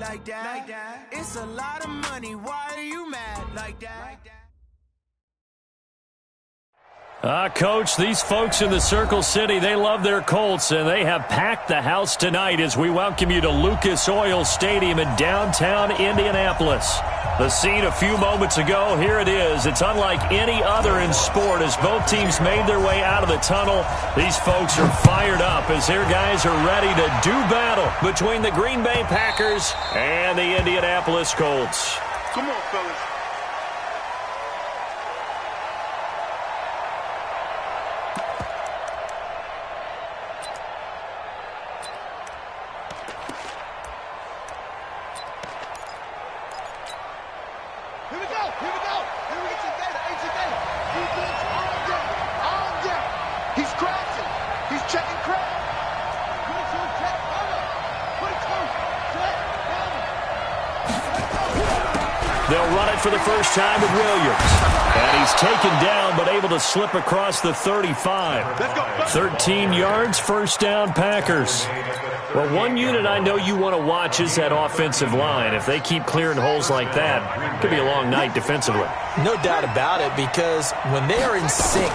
Like that. It's a lot of money. Why are you mad like that? Coach, these folks in the Circle City, they love their Colts, and they have packed the house tonight as we welcome you to Lucas Oil Stadium in downtown Indianapolis. The scene a few moments ago, here it is. It's unlike any other in sport as both teams made their way out of the tunnel. These folks are fired up as their guys are ready to do battle between the Green Bay Packers and the Indianapolis Colts. Come on, fellas. They'll run it for the first time with Williams. And he's taken down but able to slip across the 35. 13 yards, first down Packers. Well, one unit I know you want to watch is that offensive line. If they keep clearing holes like that, it could be a long night defensively. No doubt about it, because when they are in sync,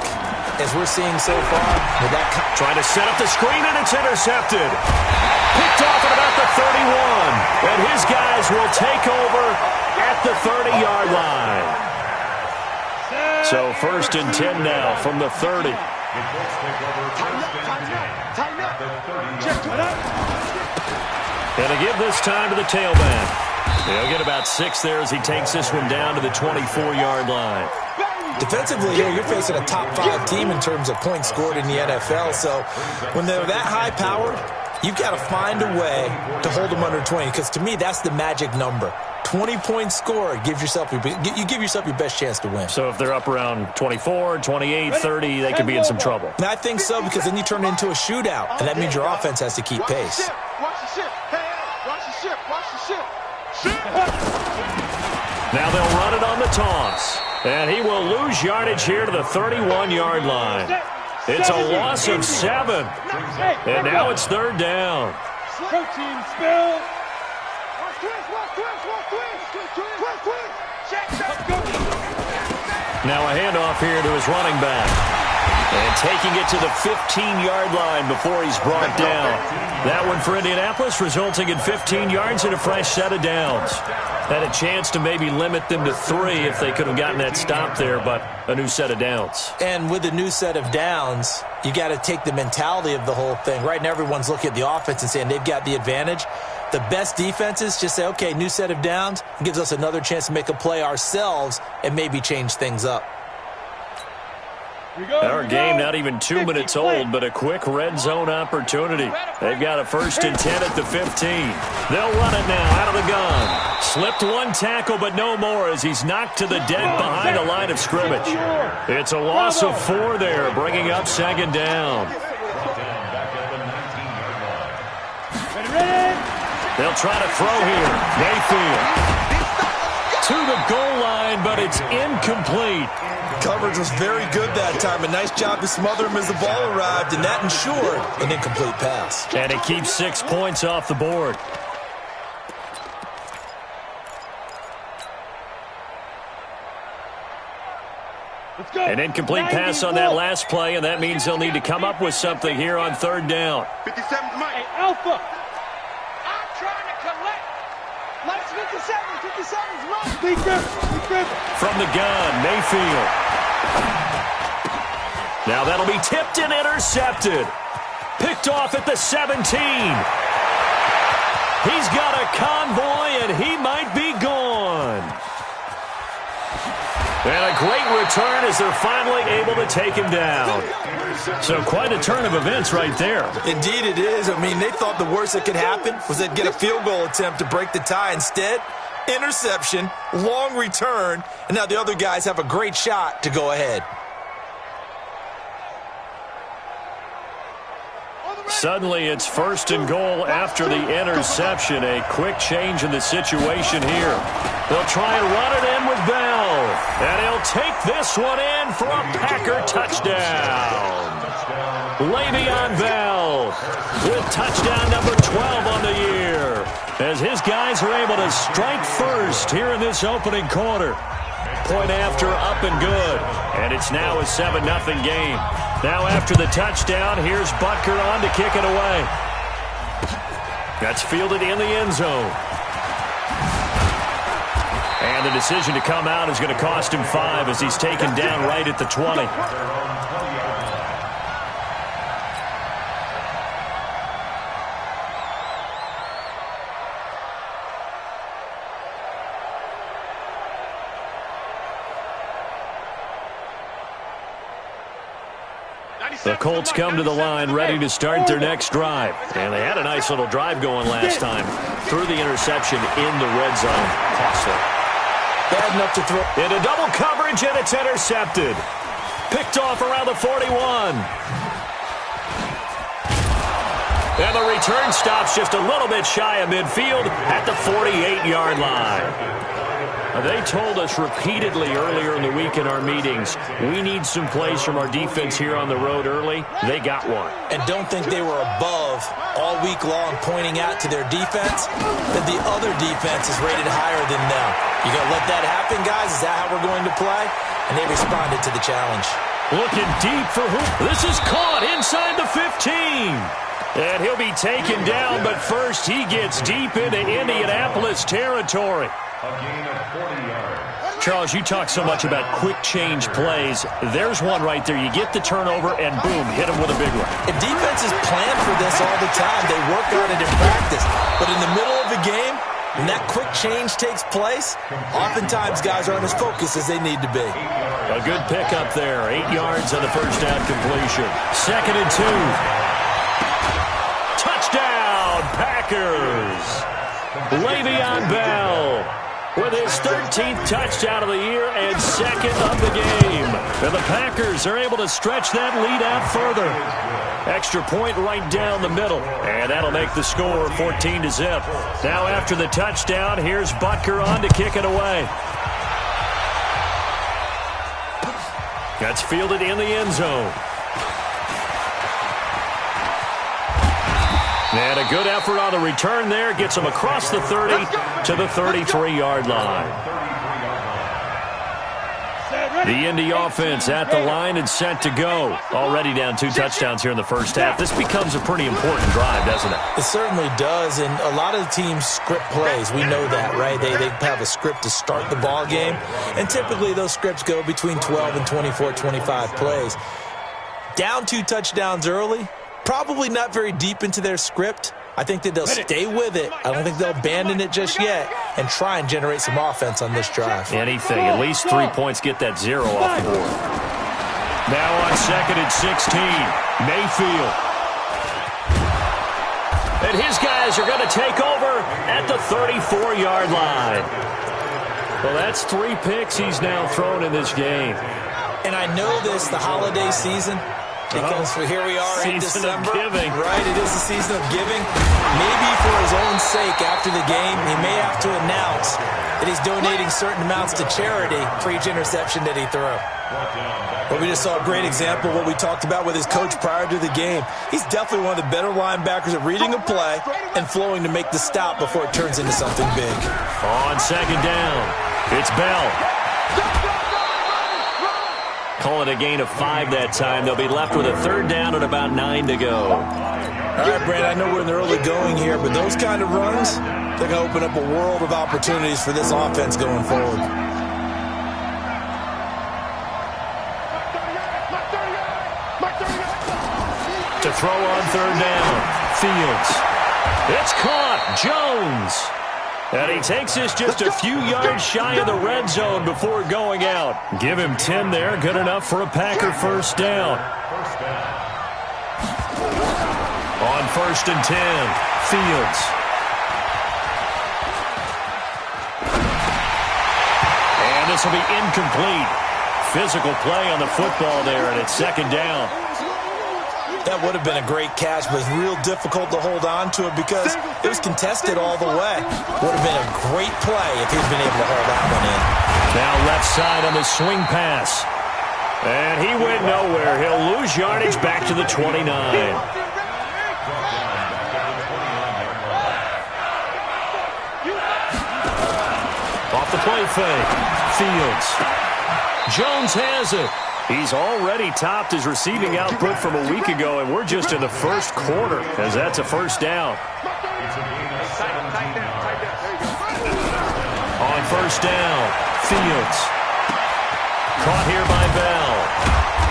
as we're seeing so far, with that trying to set up the screen, and it's intercepted. Picked off at about the 31. And his guys will take over at the 30-yard line. So first and 10 now from the 30. And to give this time to the tailback. He'll get about 6 there as he takes this one down to the 24-yard line. Defensively here, you're facing a top 5 team in terms of points scored in the NFL. So when they're that high-powered, you've got to find a way to hold them under 20, because to me, that's the magic number. 20 points scored, you give yourself your best chance to win. So if they're up around 24, 28, 30, they could be in some trouble. And I think so, because then you turn it into a shootout, and that means your offense has to keep pace. Watch the ship. Hey, watch the ship. Watch the ship. Now they'll run it on the toss. And he will lose yardage here to the 31-yard line. It's a loss of 7. And now it's third down. Protein spill. Now a handoff here to his running back. And taking it to the 15-yard line before he's brought down. That one for Indianapolis, resulting in 15 yards and a fresh set of downs. Had a chance to maybe limit them to 3 if they could have gotten that stop there, but a new set of downs. And with a new set of downs, you got to take the mentality of the whole thing. Right now, everyone's looking at the offense and saying they've got the advantage. The best defenses just say, okay, new set of downs. It gives us another chance to make a play ourselves and maybe change things up. Our game not even 2 minutes old, but a quick red zone opportunity. They've got a first and 10 at the 15. They'll run it now out of the gun. Slipped one tackle, but no more as he's knocked to the deck behind the line of scrimmage. It's a loss of 4 there, bringing up second down. They'll try to throw here. Mayfield to the goal line, but it's incomplete. Coverage was very good that time. A nice job to smother him as the ball arrived, and that ensured an incomplete pass. And it keeps 6 points off the board. An incomplete pass on that last play, and that means they'll need to come up with something here on third down. 57's Mike. Hey, Alpha. I'm trying to collect. Mike's 57's Mike. From the gun, Mayfield. Now that'll be tipped and intercepted. Picked off at the 17. He's got a convoy, and he might be gone. And a great return as they're finally able to take him down. So quite a turn of events right there. Indeed it is. I mean, they thought the worst that could happen was they'd get a field goal attempt to break the tie. Instead, interception, long return, and now the other guys have a great shot to go ahead. Suddenly it's first and goal after the interception. A quick change in the situation here. They'll try and run it in with Bell. And he'll take this one in for a Packer touchdown. Le'Veon Bell with touchdown number 12 on the year. as his guys are able to strike first here in this opening quarter. Point after, up and good. And it's now a 7-0 game. Now after the touchdown, here's Butker on to kick it away. That's fielded in the end zone. And the decision to come out is going to cost him 5 as he's taken down right at the 20. The Colts come to the line ready to start their next drive. And they had a nice little drive going last time. Threw the interception in the red zone. Costly. Bad enough to throw. Into double coverage, and it's intercepted. Picked off around the 41. And the return stops just a little bit shy of midfield at the 48-yard line. They told us repeatedly earlier in the week in our meetings, we need some plays from our defense here on the road early. They got one. And don't think they were above all week long pointing out to their defense that the other defense is rated higher than them. You going to let that happen, guys? Is that how we're going to play? And they responded to the challenge. Looking deep for who? This is caught inside the 15. And he'll be taken down, but first he gets deep into Indianapolis territory. Charles, you talk so much about quick change plays. There's one right there. You get the turnover, and boom, hit him with a big one. And defenses plan for this all the time. They work on it in practice. But in the middle of the game, when that quick change takes place, oftentimes guys aren't as focused as they need to be. A good pickup there. 8 yards on the first down completion. 2nd and 2. Touchdown, Packers. Le'Veon Bell with his 13th touchdown of the year and 2nd of the game. And the Packers are able to stretch that lead out further. Extra point right down the middle. And that'll make the score 14-0. Now after the touchdown, here's Butker on to kick it away. That's fielded in the end zone. And a good effort on the return there. Gets him across the 30 to the 33-yard line. The Indy offense at the line and set to go. Already down 2 touchdowns here in the first half. This becomes a pretty important drive, doesn't it? It certainly does, and a lot of the teams script plays. We know that, right? They have a script to start the ball game, and typically those scripts go between 12 and 24, 25 plays. Down 2 touchdowns early, probably not very deep into their script. I think that they'll stay with it. I don't think they'll abandon it just yet and try and generate some offense on this drive. Anything. At least 3 points. Get that 0 off the board. Now on 2nd and 16. Mayfield. And his guys are going to take over at the 34-yard line. Well, that's 3 picks he's now thrown in this game. And I know this, the holiday season, because here we are in December. Giving. Right, it is the season of giving. Maybe for his own sake after the game, he may have to announce that he's donating certain amounts to charity for each interception that he threw. But we just saw a great example of what we talked about with his coach prior to the game. He's definitely one of the better linebackers at reading a play and flowing to make the stop before it turns into something big. On 2nd down, it's Bell. Call it a gain of 5 that time. They'll be left with a 3rd down and about 9 to go. All right, Brand, I know we're in the early going here, but those kind of runs, they're going to open up a world of opportunities for this offense going forward. To throw on 3rd down, Fields. It's caught. Jones. And he takes this just a few yards shy of the red zone before going out. Give him 10 there. Good enough for a Packer 1st down. On 1st and 10, Fields. And this will be incomplete. Physical play on the football there, and it's 2nd down. That would have been a great catch, but it's real difficult to hold on to it because it was contested all the way. Would have been a great play if he'd been able to hold that one in. Now left side on the swing pass. And he went nowhere. He'll lose yardage back to the 29. Off the play fake. Fields. Jones has it. He's already topped his receiving output from a week ago, and we're just in the first quarter as that's a first down. On first down, Fields. Caught here by Bell.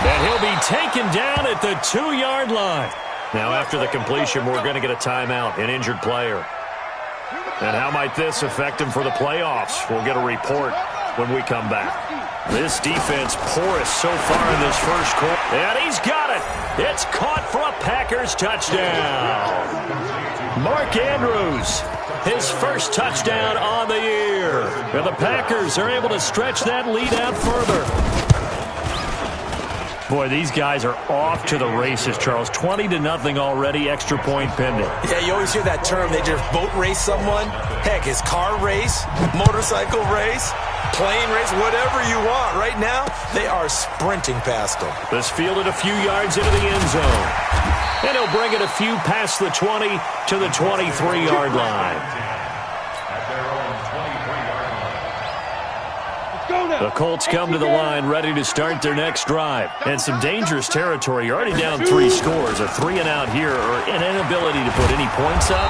And he'll be taken down at the 2-yard line. Now, after the completion, we're going to get a timeout, an injured player. And how might this affect him for the playoffs? We'll get a report when we come back. This defense porous so far in this first quarter. And he's got it. It's caught for a Packers touchdown. Mark Andrews, his first touchdown on the year. And the Packers are able to stretch that lead out further. Boy, these guys are off to the races, Charles. 20-0 already, extra point pending. Yeah, you always hear that term. They just boat race someone. Heck, it's car race, motorcycle race, plane race, whatever you want. Right now, they are sprinting past them. This fielded a few yards into the end zone. And he'll bring it a few past the 20 to the 23-yard line. The Colts come to the line ready to start their next drive. And some dangerous territory. You're already down 3 scores. A 3-and-out here or an inability to put any points up.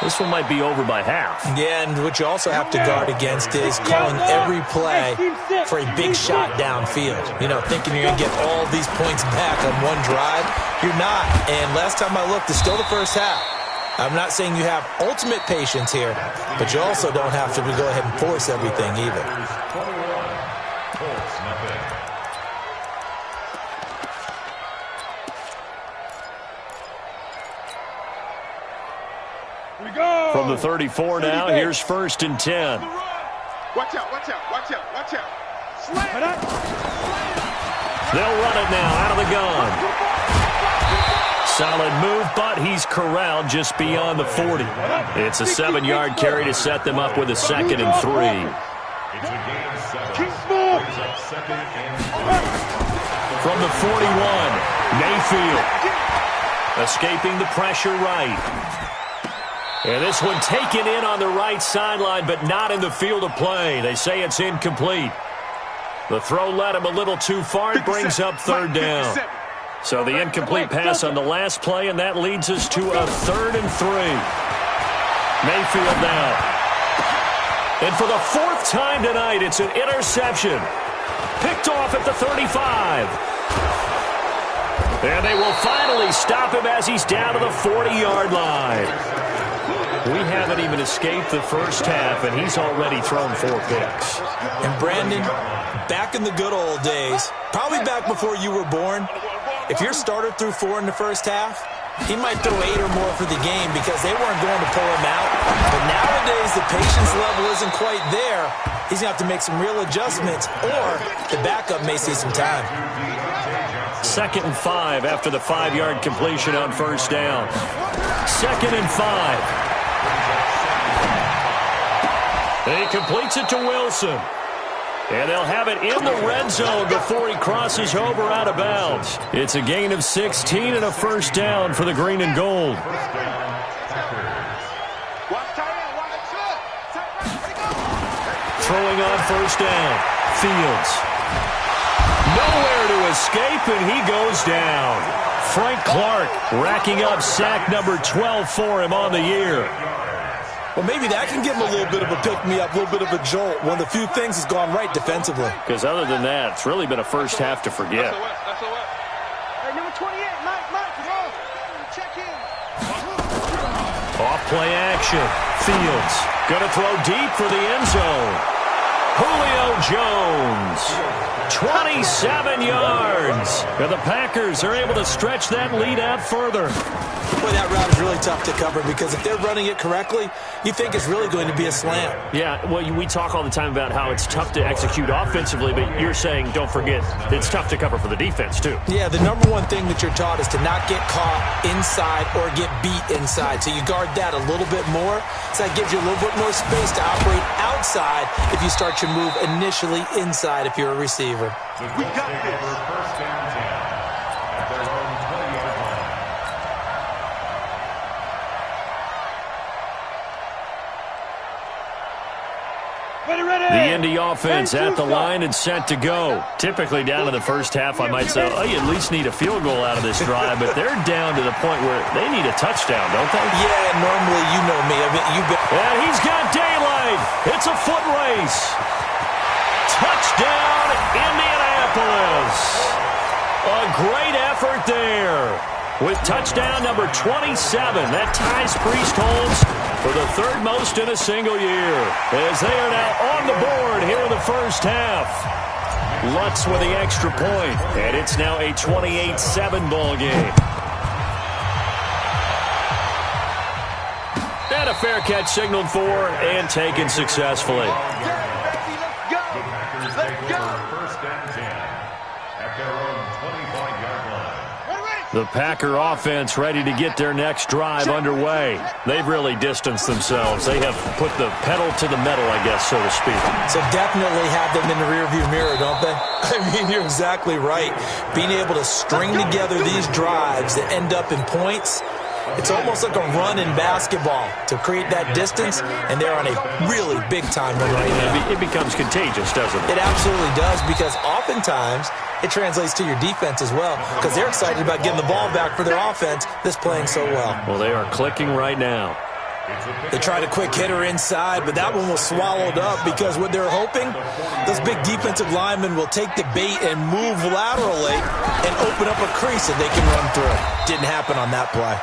This one might be over by half. Yeah, and what you also have to guard against is calling every play for a big shot downfield. You know, thinking you're going to get all these points back on one drive. You're not. And last time I looked, it's still the first half. I'm not saying you have ultimate patience here, but you also don't have to go ahead and force everything either. From the 34 now, here's 1st and 10. Watch out, watch out, watch out, watch out. They'll run it now out of the gun. Solid move, but he's corralled just beyond the 40. It's a 7-yard carry to set them up with a 2nd and 3. From the 41, Mayfield. Escaping the pressure right. And this one taken in on the right sideline, but not in the field of play. They say it's incomplete. The throw led him a little too far. It brings up 3rd down. So the incomplete pass on the last play, and that leads us to a 3rd and 3. Mayfield now. And for the 4th time tonight, it's an interception. Picked off at the 35. And they will finally stop him as he's down to the 40-yard line. We haven't even escaped the first half, and he's already thrown 4 picks. And Brandon, back in the good old days, probably back before you were born, if your starter threw 4 in the first half, he might throw 8 or more for the game because they weren't going to pull him out. But nowadays, the patience level isn't quite there. He's going to have to make some real adjustments, or the backup may see some time. 2nd and 5 after the 5-yard completion on first down. 2nd and 5. He completes it to Wilson. And they'll have it in the red zone before he crosses over out of bounds. It's a gain of 16 and a first down for the green and gold. Throwing on first down. Fields. Nowhere to escape, and he goes down. Frank Clark racking up sack number 12 for him on the year. Well, maybe that can give him a little bit of a pick-me-up, a little bit of a jolt. One of the few things has gone right defensively. Because other than that, it's really been a first half to forget. Hey, number 28, Mike, come on. Check in. Off play action. Fields going to throw deep for the end zone. Julio Jones. 27 yards. And the Packers are able to stretch that lead out further. Boy, that route is really tough to cover because if they're running it correctly, you think it's really going to be a slant. Yeah, well, we talk all the time about how it's tough to execute offensively, but you're saying, don't forget, it's tough to cover for the defense, too. Yeah, the number one thing that you're taught is to not get caught inside or get beat inside. So you guard that a little bit more. So that gives you a little bit more space to operate outside if you start your move initially inside if you're a receiver. We got this. First down 10 at their own 20-yard line. The Indy offense at the line and set to go. Typically down in the first half, I might say, oh, you at least need a field goal out of this drive, but they're down to the point where they need a touchdown, don't they? Yeah, normally, you know me. And he's got daylight. It's a foot race. Touchdown, Indianapolis. A great effort there. With touchdown number 27, that ties Priest-Holmes for the third most in a single year, as they are now on the board here in the first half. Lutz with the extra point, and it's now a 28-7 ball game. And a fair catch signaled for and taken successfully. The Packer offense ready to get their next drive underway. They've really distanced themselves. They have put the pedal to the metal, I guess, so to speak. So definitely have them in the rearview mirror, don't they? I mean, you're exactly right. Being able to string together these drives that end up in points, it's almost like a run in basketball to create that distance, and they're on a really big-time run right now. It becomes contagious, doesn't it? It absolutely does, because oftentimes it translates to your defense as well, because they're excited about getting the ball back for their offense that's playing so well. Well, they are clicking right now. They tried a quick hitter inside, but that one was swallowed up because what they're hoping, those big defensive linemen will take the bait and move laterally and open up a crease that they can run through. Didn't happen on that play.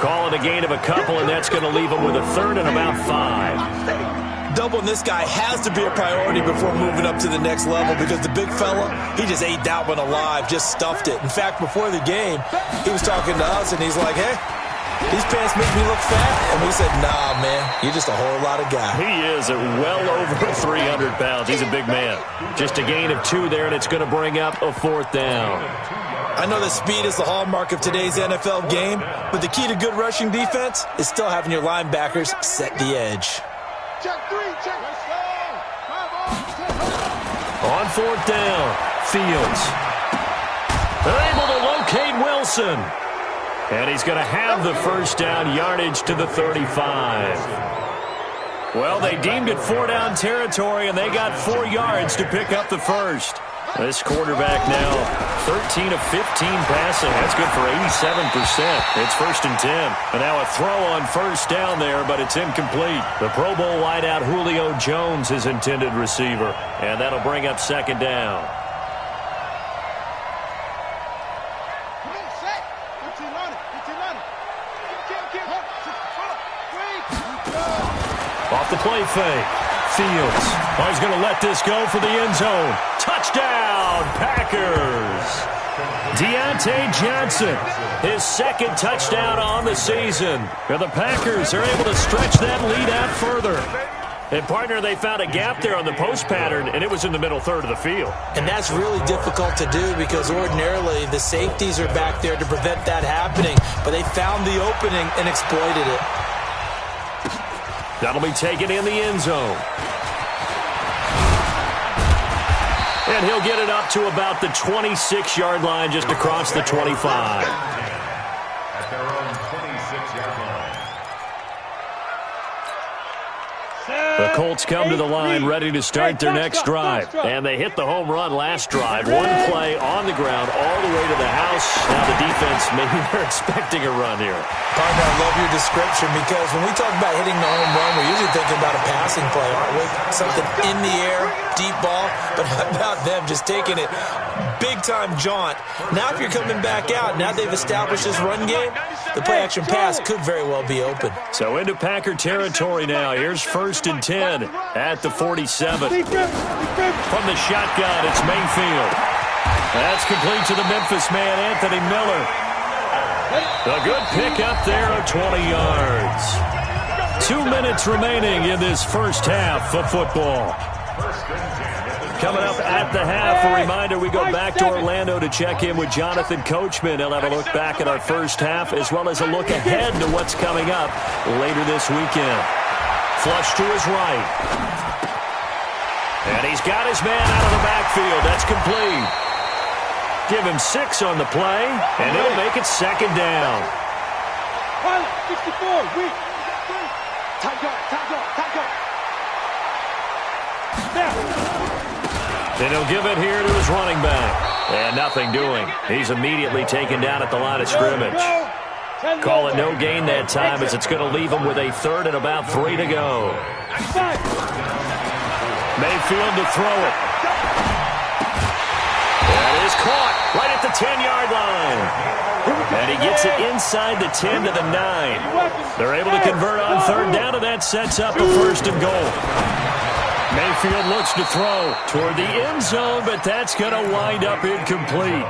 Calling a gain of a couple, and that's going to leave them with a third and about 5. Doubling this guy has to be a priority before moving up to the next level, because the big fella, he just ate that one alive, just stuffed it. In fact, before the game, he was talking to us, and he's like, hey, these pants make me look fat. And we said, nah, man, you're just a whole lot of guy. He is at well over 300 pounds. He's a big man. Just a gain of 2 there, and it's going to bring up a 4th down. I know that speed is the hallmark of today's NFL game, but the key to good rushing defense is still having your linebackers set the edge. On 4th down, Fields. They're able to locate Wilson. And he's going to have the first down yardage to the 35. Well, they deemed it 4-down territory, and they got 4 yards to pick up the first. This quarterback now 13 of 15 passing. That's good for 87%. It's 1st and 10. And now a throw on first down there, but it's incomplete. The Pro Bowl wideout Julio Jones is intended receiver. And that'll bring up 2nd down. Off the play fake. Fields. Oh, he's going to let this go for the end zone. Touchdown, Packers. Deontay Johnson, his 2nd touchdown on the season. And the Packers are able to stretch that lead out further. And, partner, they found a gap there on the post pattern, and it was in the middle third of the field. And that's really difficult to do because ordinarily the safeties are back there to prevent that happening. But they found the opening and exploited it. That'll be taken in the end zone. And he'll get it up to about the 26-yard line, just across the 25. At their own 26-yard line. The Colts come to the line ready to start their next drive. And they hit the home run last drive. 1 play on the ground all the way to the house. Now the defense, maybe they're expecting a run here. Partner, I love your description because when we talk about hitting the home run, we're usually thinking about a passing play, aren't we? Something in the air, deep ball, but how about them just taking it big-time jaunt. Now if you're coming back out, now they've established this run game, the play-action pass could very well be open. So into Packer territory now. Here's 1st and 10 at the 47. From the shotgun, it's Mayfield. That's complete to the Memphis man, Anthony Miller. A good pick up there of 20 yards. 2 minutes remaining in this first half of football. Coming up at the half, a reminder, we go back to Orlando to check in with Jonathan Coachman. He'll have a look back at our first half as well as a look ahead to what's coming up later this weekend. Flush to his right. And he's got his man out of the backfield. That's complete. Give him 6 on the play, and it'll make it 2nd down. 64, weak. Tight guard. And he'll give it here to his running back. And nothing doing. He's immediately taken down at the line of scrimmage. Call it no gain that time as it's going to leave him with a third and about 3 to go. Mayfield to throw it. That is caught right at the 10-yard line. And he gets it inside the 10 to the 9. They're able to convert on third down, and that sets up a first and goal. Mayfield looks to throw toward the end zone, but that's going to wind up incomplete.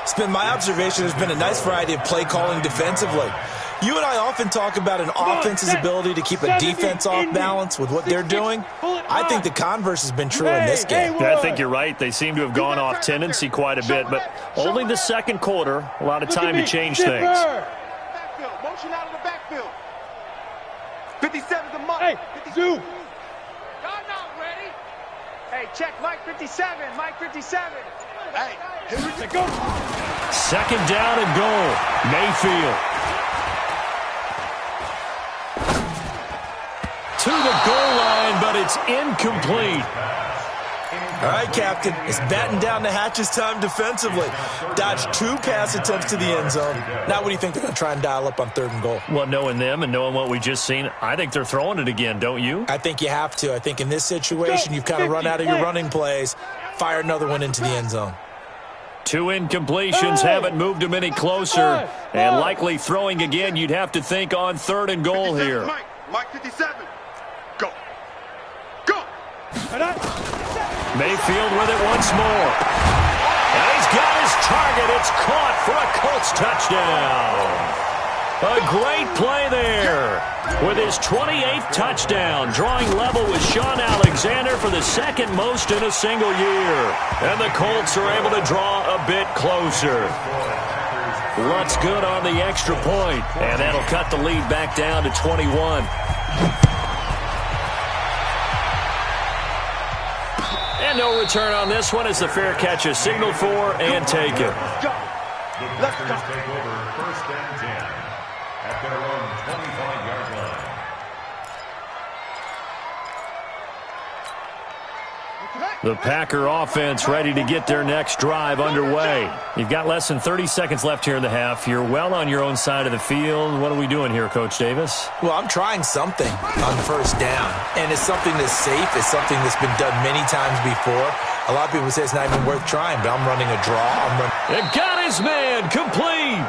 It's been my observation there's been a nice variety of play calling defensively. You and I often talk about an offense's ability to keep a defense off balance with what they're doing. I think the converse has been true in this game. Yeah, I think you're right. They seem to have gone off tendency quite a bit, but only the second quarter. A lot of time to change things. Backfield. Motion out of the backfield. 57's the mark. Hey, Zoo. Y'all not ready. Hey, check Mike 57. Mike 57. Hey, here we go. Second down and goal. Mayfield. To the goal line, but it's incomplete. All right, Captain. It's batten down the hatches time defensively. Dodged 2 pass attempts to the end zone. Now what do you think they're going to try and dial up on third and goal? Well, knowing them and knowing what we just seen, I think they're throwing it again, don't you? I think you have to. I think in this situation, you've kind of run out of your running plays. Fire another one into the end zone. 2 incompletions haven't moved him any closer. And likely throwing again, you'd have to think on third and goal here. Mike 57. Go. Go. Mayfield with it once more. And he's got his target. It's caught for a Colts touchdown. A great play there with his 28th touchdown, drawing level with Sean Alexander for the second most in a single year. And the Colts are able to draw a bit closer. Lutz good on the extra point, and that'll cut the lead back down to 21. And no return on this one as the fair catch is signaled for and taken. The Packers take over first and 10 at their own 25-yard line. The Packer offense ready to get their next drive underway. You've got less than 30 seconds left here in the half. You're well on your own side of the field. What are we doing here, Coach Davis? Well, I'm trying something on first down, and it's something that's safe. It's something that's been done many times before. A lot of people say it's not even worth trying, but I'm running a draw. It got his man complete.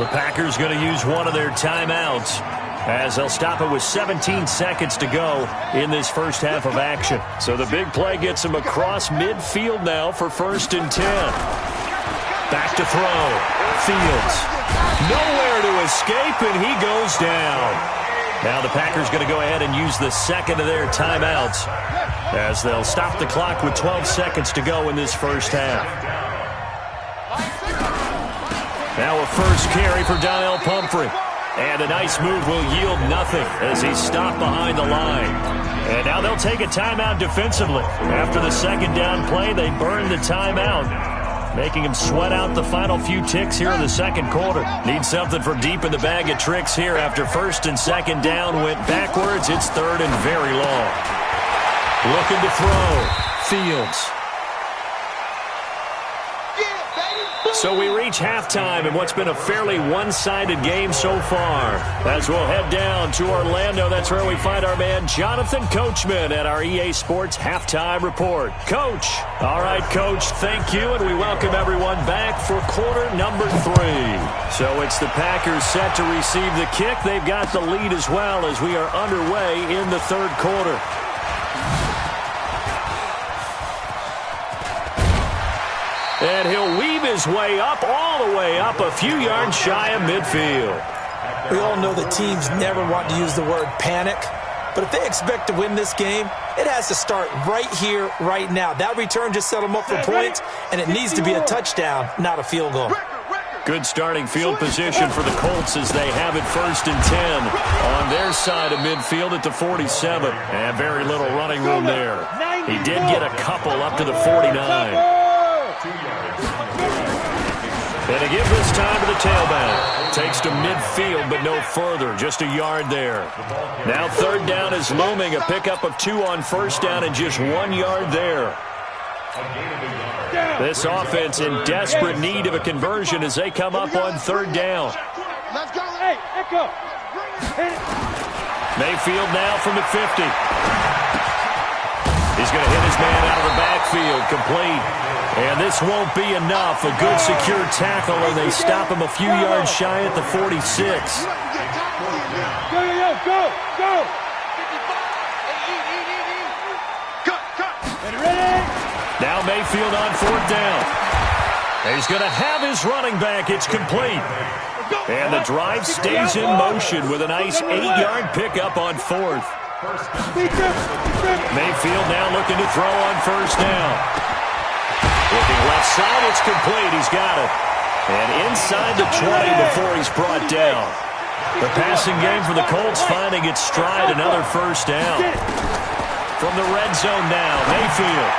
The Packers going to use one of their timeouts as they'll stop it with 17 seconds to go in this first half of action. So the big play gets him across midfield now for first and 10. Back to throw. Fields. Nowhere to escape, and he goes down. Now the Packers going to go ahead and use the second of their timeouts as they'll stop the clock with 12 seconds to go in this first half. Now a first carry for Donnell Pumphrey. And a nice move will yield nothing as he's stopped behind the line. And now they'll take a timeout defensively. After the second down play, they burn the timeout, making him sweat out the final few ticks here in the second quarter. Need something from deep in the bag of tricks here after first and second down went backwards. It's third and very long. Looking to throw. Fields. So we reach halftime in what's been a fairly one-sided game so far. As we'll head down to Orlando, that's where we find our man Jonathan Coachman at our EA Sports Halftime Report. Coach. All right, Coach, thank you, and we welcome everyone back for quarter number 3. So it's the Packers set to receive the kick. They've got the lead as well as we are underway in the third quarter. And he'll weave his way up, all the way up, a few yards shy of midfield. We all know that teams never want to use the word panic, but if they expect to win this game, it has to start right here, right now. That return just set them up for points, and it needs to be a touchdown, not a field goal. Good starting field position for the Colts as they have it first and 10 on their side of midfield at the 47. And very little running room there. He did get a couple up to the 49. And a give this time to the tailback. Takes to midfield, but no further. Just a yard there. Now third down is looming. A pickup of 2 on first down and just 1 yard there. A gain of a yard. This offense in desperate need of a conversion as they come up on third down. Let's go. Hey, Echo. Mayfield now from the 50. He's going to hit his man out of the backfield, complete. And this won't be enough. A good secure tackle, and they stop him a few yards shy at the 46. Go. Now Mayfield on fourth down. He's going to have his running back. It's complete. And the drive stays in motion with a nice 8-yard pickup on fourth. Mayfield now looking to throw on first down. Looking left side, it's complete. He's got it. And inside the 20 before he's brought down. The passing game for the Colts finding its stride, another first down. From the red zone now, Mayfield.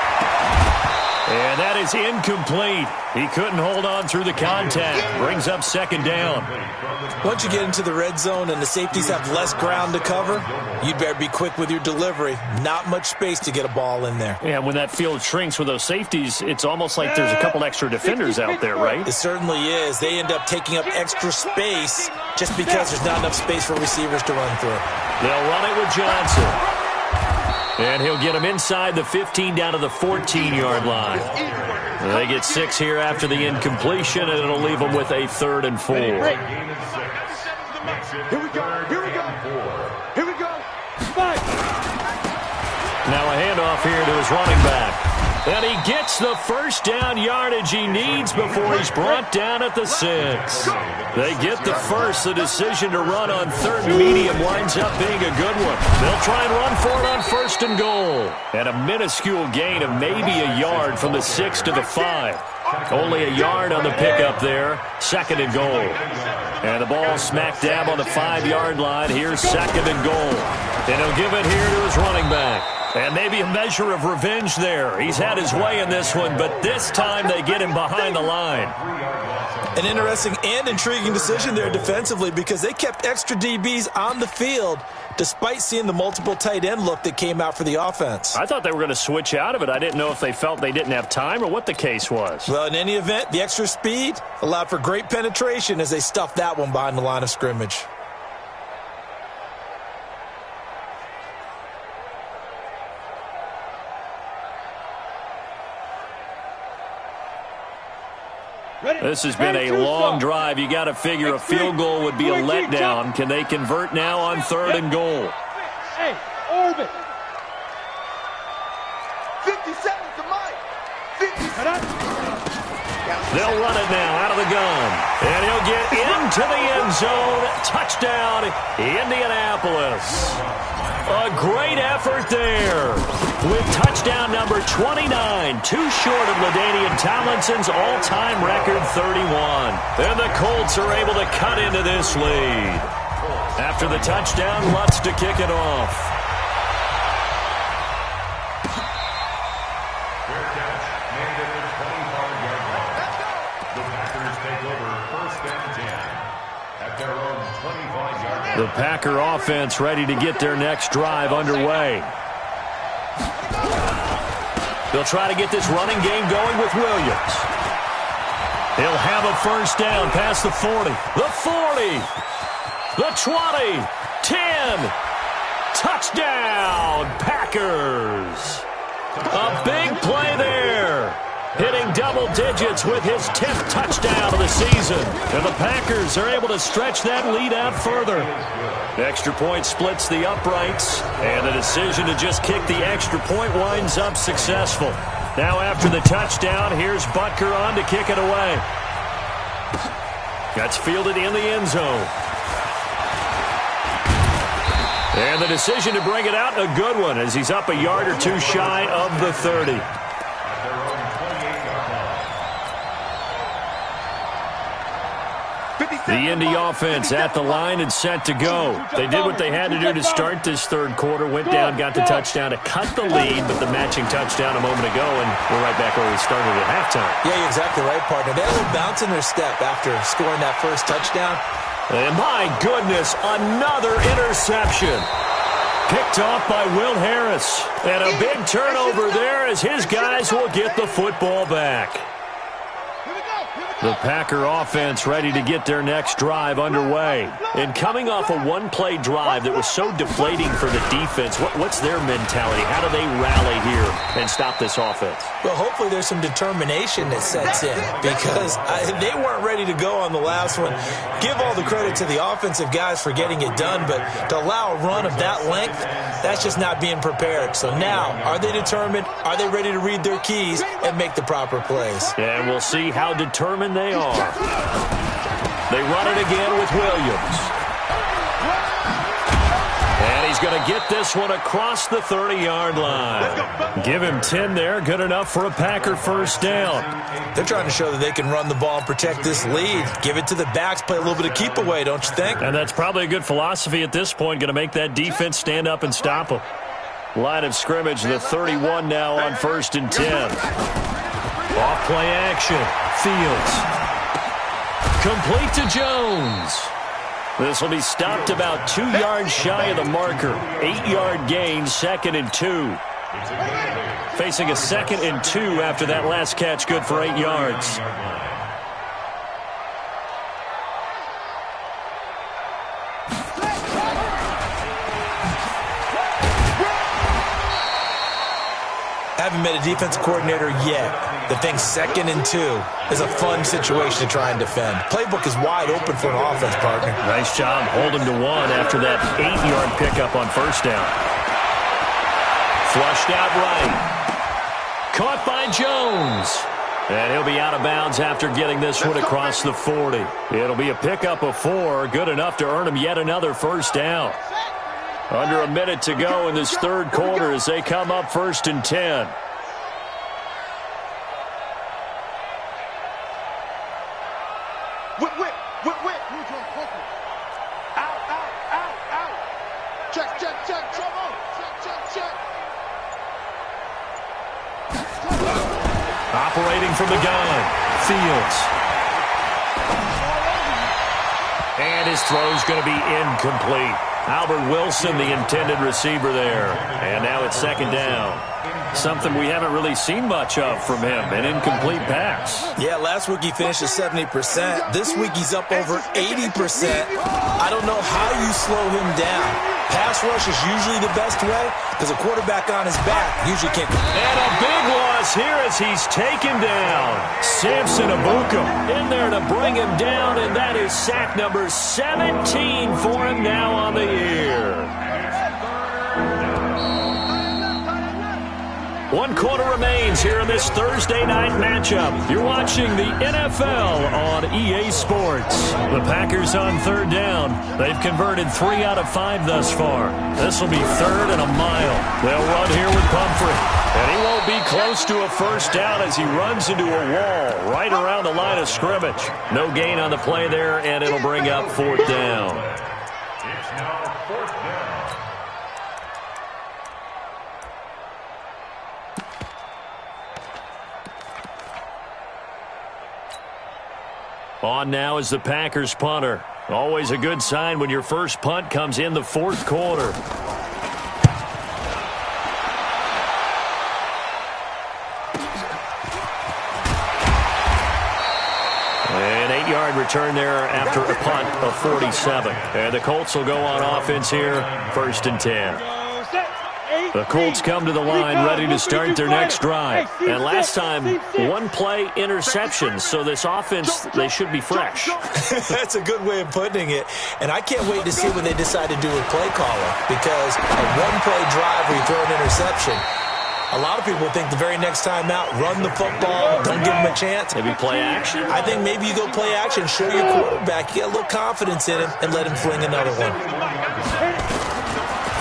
And that is incomplete. He couldn't hold on through the contact. Brings up second down. Once you get into the red zone and the safeties have less ground to cover, you'd better be quick with your delivery. Not much space to get a ball in there. Yeah, when that field shrinks with those safeties, it's almost like there's a couple extra defenders out there, right? It certainly is. They end up taking up extra space just because there's not enough space for receivers to run through. They'll run it with Johnson. And he'll get him inside the 15 down to the 14-yard line. They get 6 here after the incompletion, and it'll leave them with a 3rd and 4. Here we go. Now a handoff here to his running back. And he gets the first down yardage he needs before he's brought down at the 6. They get the first. The decision to run on 3rd and medium winds up being a good one. They'll try and run for it on 1st and goal. And a minuscule gain of maybe a yard from the 6 to the 5. Only a yard on the pickup there. 2nd and goal. And the ball smack dab on the 5-yard line. Here's 2nd and goal. And he'll give it here to his running back. And maybe a measure of revenge there. He's had his way in this one, but this time they get him behind the line. An interesting and intriguing decision there defensively because they kept extra DBs on the field despite seeing the multiple tight end look that came out for the offense. I thought they were going to switch out of it. I didn't know if they felt they didn't have time or what the case was. Well, in any event, the extra speed allowed for great penetration as they stuffed that one behind the line of scrimmage. This has been a long drive. You got to figure a field goal would be a letdown. Can they convert now on 3rd and goal? Hey, orbit. 57 to Mike. 57. They'll run it now out of the gun. And he'll get into the end zone. Touchdown, Indianapolis. A great effort there. With touchdown number 29, too short of LaDainian Tomlinson's all-time record 31. And the Colts are able to cut into this lead. After the touchdown, Lutz to kick it off. Fair catch made at the 25-yard line. The Packers take over 1st and 10 at their own 25-yard line. The Packer offense ready to get their next drive underway. They'll try to get this running game going with Williams. He'll have a first down past the 40. The 40. The 20. 10. Touchdown, Packers. A big play there. Hitting double digits with his 10th touchdown of the season. And the Packers are able to stretch that lead out further. Extra point splits the uprights, and the decision to just kick the extra point winds up successful. Now after the touchdown, here's Butker on to kick it away. That's fielded in the end zone. And the decision to bring it out, a good one, as he's up a yard or two shy of the 30. The Indy offense at the line and set to go. They did what they had to do to start this 3rd quarter. Went down, got the touchdown to cut the lead, but the matching touchdown a moment ago, and we're right back where we started at halftime. Yeah, you're exactly right, partner. They had a little bounce in their step after scoring that first touchdown. And my goodness, another interception. Picked off by Will Harris. And a big turnover there as his guys will get the football back. The Packer offense ready to get their next drive underway. And coming off a one-play drive that was so deflating for the defense, what's their mentality? How do they rally here and stop this offense? Well, hopefully there's some determination that sets in because they weren't ready to go on the last one. Give all the credit to the offensive guys for getting it done, but to allow a run of that length, that's just not being prepared. So now, are they determined? Are they ready to read their keys and make the proper plays? And we'll see how determined they are. They run it again with Williams. And he's going to get this one across the 30-yard line. Give him 10 there. Good enough for a Packer first down. They're trying to show that they can run the ball and protect this lead. Give it to the backs, play a little bit of keep away, don't you think? And that's probably a good philosophy at this point. Going to make that defense stand up and stop them. Line of scrimmage, the 31 now on 1st and 10. Off play action. Fields. Complete to Jones. This will be stopped about 2 yards shy of the marker. 8-yard gain, 2nd and 2. Facing a 2nd and 2 after that last catch, good for 8 yards. Haven't met a defensive coordinator yet that thinks 2nd and 2 is a fun situation to try and defend. Playbook is wide open for an offense, partner. Nice job holding to 1 after that 8-yard pickup on 1st down. Flushed out right. Caught by Jones. And he'll be out of bounds after getting this one across the 40. It'll be a pickup of 4, good enough to earn him yet another first down. Under a minute to go in this third quarter as they come up 1st and 10. Whip. Out. Check. Trouble. Check. Operating from the gun. Fields. And his throw's going to be incomplete. Albert Wilson, the intended receiver there. And now it's 2nd down. Something we haven't really seen much of from him, an incomplete pass. Yeah, last week he finished at 70%. This week he's up over 80%. I don't know how you slow him down. Pass rush is usually the best way because a quarterback on his back usually can't. And a big loss here as he's taken down. Samson Abuka in there to bring him down, and that is sack number 17 for him now on the year. 1 quarter remains here in this Thursday night matchup. You're watching the NFL on EA Sports. The Packers on 3rd down. They've converted 3 out of 5 thus far. This will be 3rd and a mile. They'll run here with Pumphrey. And he won't be close to a first down as he runs into a wall right around the line of scrimmage. No gain on the play there, and it'll bring up 4th down. It's now 4th down. On now is the Packers punter. Always a good sign when your first punt comes in the 4th quarter. An 8-yard return there after a punt of 47. And the Colts will go on offense here, 1st and 10. The Colts come to the line ready to start their next drive. And last time, 1-play interception. So this offense, they should be fresh. That's a good way of putting it. And I can't wait to see what they decide to do with play caller. Because a 1-play drive where you throw an interception, a lot of people think the very next time out, run the football, don't give him a chance. Maybe play action? I think maybe you go play action, show your quarterback, get a little confidence in him, and let him fling another one.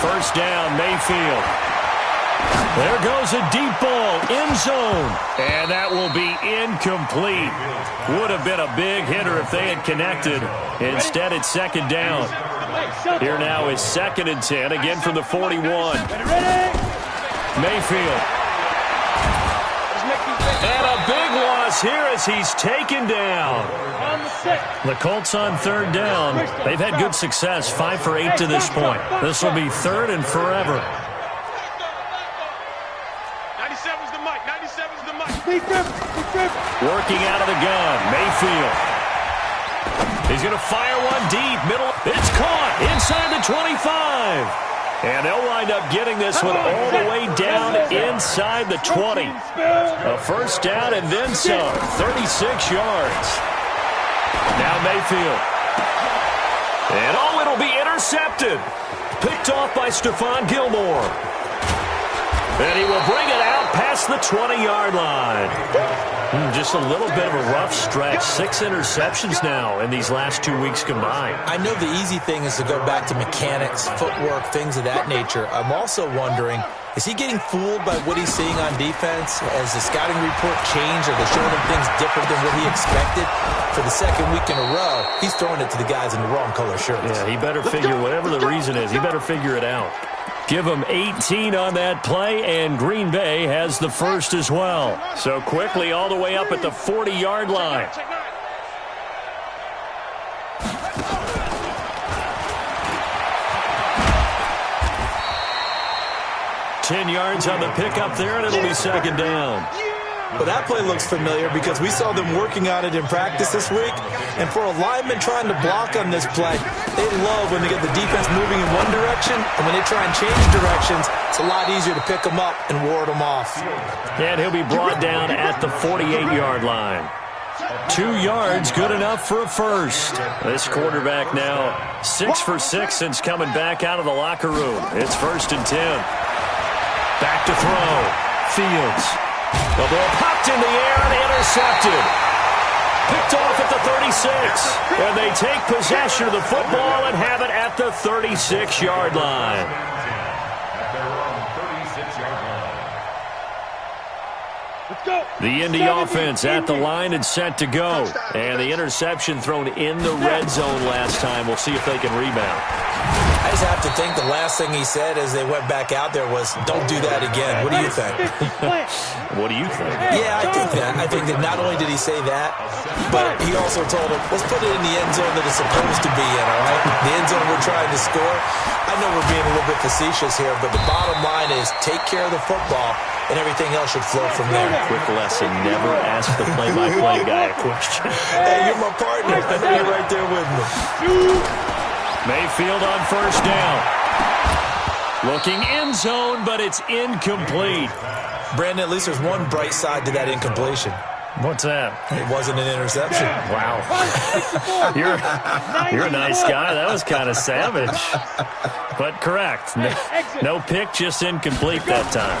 First down, Mayfield. There goes a deep ball, end zone. And that will be incomplete. Would have been a big hitter if they had connected. Instead, it's 2nd down. Here now is 2nd and 10, again from the 41. Mayfield. And a big loss this here as he's taken down. The Colts on third down. They've had good success, 5 for 8 to this point. This will be third and forever. 97's the mic. 97's the mic. Working out of the gun, Mayfield. He's going to fire one deep, middle. It's caught inside the 25. And they'll wind up getting this one all the way down inside the 20. A first down and then some, 36 yards. Now Mayfield. And it'll be intercepted. Picked off by Stephon Gilmore. And he will bring it out past the 20-yard line. Just a little bit of a rough stretch. 6 interceptions now in these last 2 weeks combined. I know the easy thing is to go back to mechanics, footwork, things of that nature. I'm also wondering, is he getting fooled by what he's seeing on defense? Has the scouting report changed? Are they showing him things different than what he expected? For the second week in a row, he's throwing it to the guys in the wrong color shirts. Yeah, he better figure, whatever the reason is, he better figure it out. Give him 18 on that play, and Green Bay has the first as well. So quickly all the way up at the 40-yard line. Ten yards on the pickup there, and it'll be second down. Well, that play looks familiar because we saw them working on it in practice this week. And for a lineman trying to block on this play, they love when they get the defense moving in one direction. And when they try and change directions, it's a lot easier to pick them up and ward them off. And he'll be brought down at the 48-yard line. 2 yards, good enough for a first. This quarterback now 6 for 6 since coming back out of the locker room. It's 1st and 10. Back to throw. Fields. The ball popped in the air and intercepted. Picked off at the 36. And they take possession of the football and have it at the 36-yard line. At their own 36-yard line. Let's go. The Indy offense at the line and set to go. And the interception thrown in the red zone last time. We'll see if they can rebound. I just have to think the last thing he said as they went back out there was, don't do that again. What do you think? What do you think? Yeah, I think that. I think that not only did he say that, but he also told him, let's put it in the end zone that it's supposed to be in, all right? The end zone we're trying to score. I know we're being a little bit facetious here, but the bottom line is take care of the football, and everything else should flow from there. Quick lesson, never ask the play-by-play guy a question. Hey, you're my partner. I know you're right there with me. Mayfield on first down. Looking end zone, but it's incomplete. Brandon, at least there's one bright side to that incompletion. What's that? It wasn't an interception. Wow. You're a nice guy. That was kind of savage. But correct. No pick, just incomplete that time.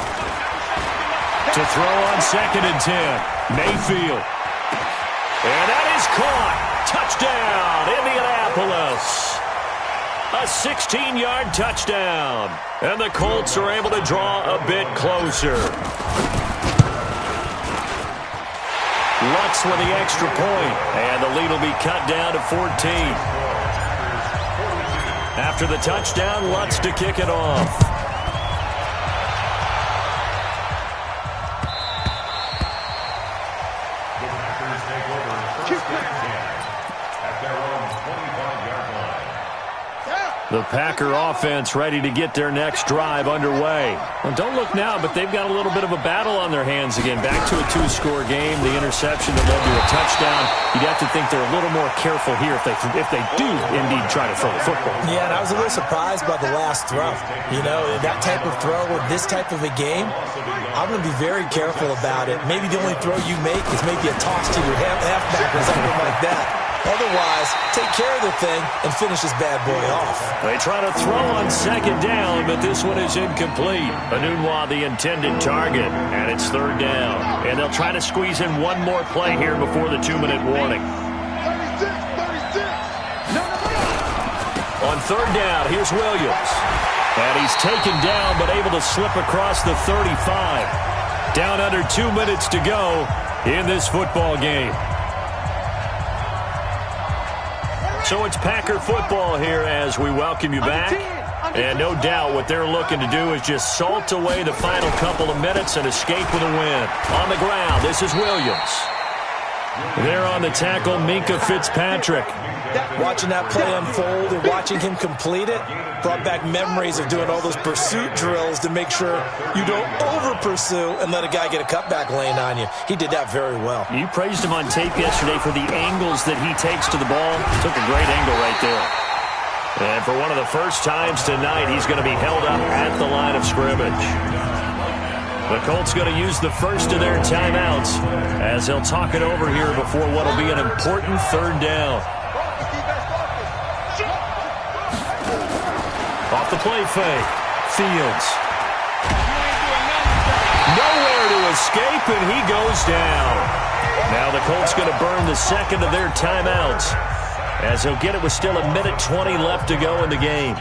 To throw on 2nd and 10. Mayfield. And that is caught. Touchdown, Indianapolis. A 16-yard touchdown. And the Colts are able to draw a bit closer. Lutz with the extra point. And the lead will be cut down to 14. After the touchdown, Lutz to kick it off. The Packers take over 1st and 10 at their own 25-yard line. The Packer offense ready to get their next drive underway. Well, don't look now, but they've got a little bit of a battle on their hands again. Back to a 2-score game. The interception that led to a touchdown. You'd have to think they're a little more careful here if they do indeed try to throw the football. Yeah, and I was a little surprised by the last throw. You know, that type of throw with this type of a game, I'm going to be very careful about it. Maybe the only throw you make is maybe a toss to your halfback or something like that. Otherwise, take care of the thing and finish this bad boy off. They try to throw on 2nd down, but this one is incomplete. Enunwa, the intended target, and it's 3rd down. And they'll try to squeeze in one more play here before the 2-minute warning. 36. On 3rd down, here's Williams. And he's taken down, but able to slip across the 35. Down under 2 minutes to go in this football game. So it's Packer football here as we welcome you back. And no doubt what they're looking to do is just salt away the final couple of minutes and escape with a win. On the ground, this is Williams. There on the tackle, Minkah Fitzpatrick. Watching that play unfold and watching him complete it brought back memories of doing all those pursuit drills to make sure you don't over-pursue and let a guy get a cutback lane on you. He did that very well. You praised him on tape yesterday for the angles that he takes to the ball. Took a great angle right there. And for one of the first times tonight, he's going to be held up at the line of scrimmage. The Colts going to use the first of their timeouts as they'll talk it over here before what will be an important third down. Off the play fake. Fields. Nowhere to escape, and he goes down. Now the Colts going to burn the second of their timeouts as he'll get it with still 1:20 left to go in the game.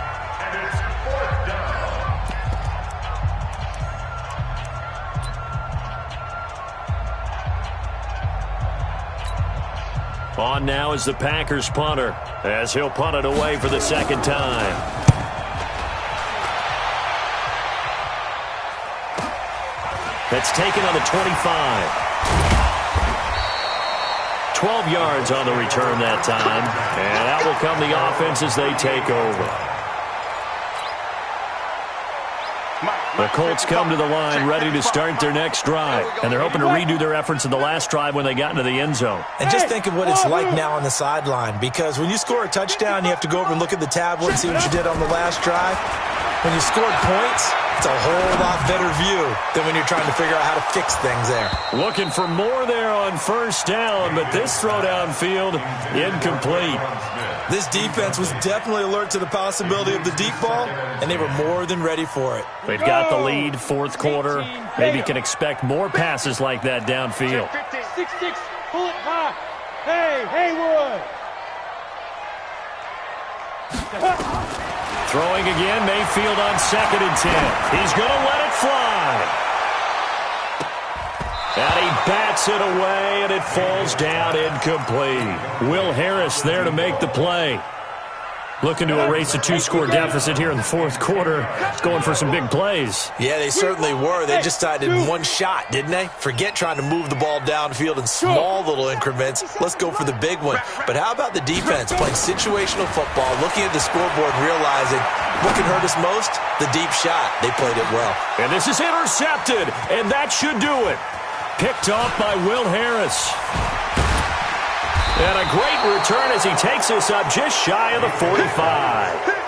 On now is the Packers punter as he'll punt it away for the second time. That's taken on the 25. 12 yards on the return that time. And out will come the offense as they take over. The Colts come to the line ready to start their next drive. And they're hoping to redo their efforts in the last drive when they got into the end zone. And just think of what it's like now on the sideline, because when you score a touchdown, you have to go over and look at the tablet and see what you did on the last drive. When you scored points, it's a whole lot better view than when you're trying to figure out how to fix things there. Looking for more there on first down, but this throw downfield incomplete. This defense was definitely alert to the possibility of the deep ball, and they were more than ready for it. They've got the lead, fourth quarter. Maybe can expect more passes like that downfield. 6-6, pull it high. Hey, Haywood. Throwing again, Mayfield on 2nd and 10. He's going to let it fly. And he bats it away, and it falls down incomplete. Will Harris there to make the play. Looking to erase a 2-score deficit here in the fourth quarter. It's going for some big plays. Yeah, they certainly were. They just decided in one shot, didn't they? Forget trying to move the ball downfield in small little increments. Let's go for the big one. But how about the defense playing situational football, looking at the scoreboard and realizing what can hurt us most? The deep shot. They played it well. And this is intercepted, and that should do it. Picked off by Will Harris. And a great return as he takes us up just shy of the 45.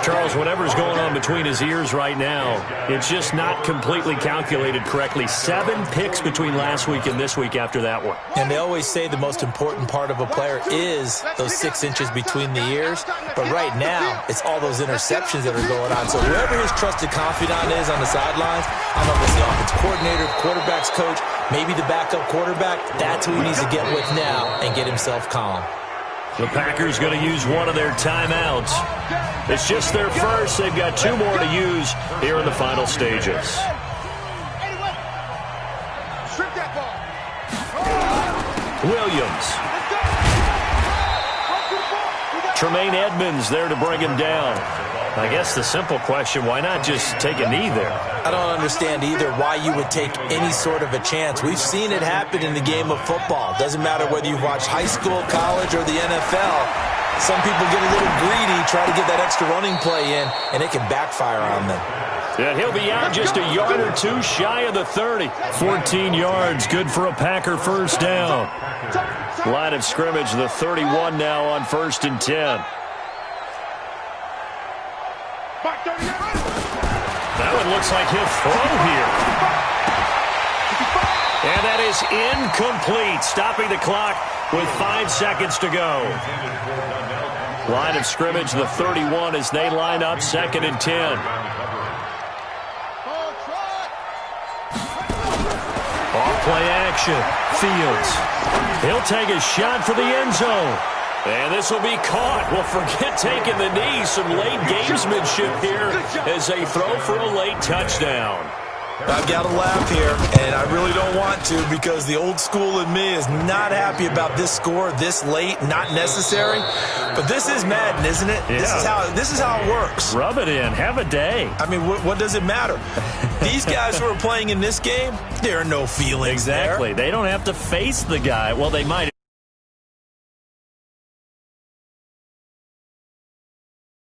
Charles, whatever's going on between his ears right now, it's just not completely calculated correctly. 7 picks between last week and this week after that one. And they always say the most important part of a player is those 6 inches between the ears. But right now, it's all those interceptions that are going on. So whoever his trusted confidant is on the sidelines, I don't know if it's the offense coordinator, the quarterback's coach, maybe the backup quarterback, that's who he needs to get with now and get himself calm. The Packers going to use one of their timeouts. It's just their first. They've got 2 more to use here in the final stages. Williams. Tremaine Edmonds there to bring him down. I guess the simple question, why not just take a knee there? I don't understand either why you would take any sort of a chance. We've seen it happen in the game of football. Doesn't matter whether you watch high school, college, or the NFL. Some people get a little greedy, try to get that extra running play in, and it can backfire on them. Yeah, he'll be out just a yard or 2 shy of the 30. 14 yards, good for a Packer first down. Line of scrimmage, the 31 now on 1st and 10. That one looks like he'll throw here. And that is incomplete, stopping the clock with 5 seconds to go. Line of scrimmage, the 31 as they line up 2nd and 10. Off play action. Fields. He'll take a shot for the end zone. And this will be caught. Well, forget taking the knee. Some late gamesmanship here as they throw for a late touchdown. I've got to laugh here, and I really don't want to because the old school in me is not happy about this score this late, not necessary. But this is Madden, isn't it? Yeah. This is how it works. Rub it in. Have a day. I mean, what does it matter? These guys who are playing in this game, there are no feelings Exactly. there. They don't have to face the guy. Well, they might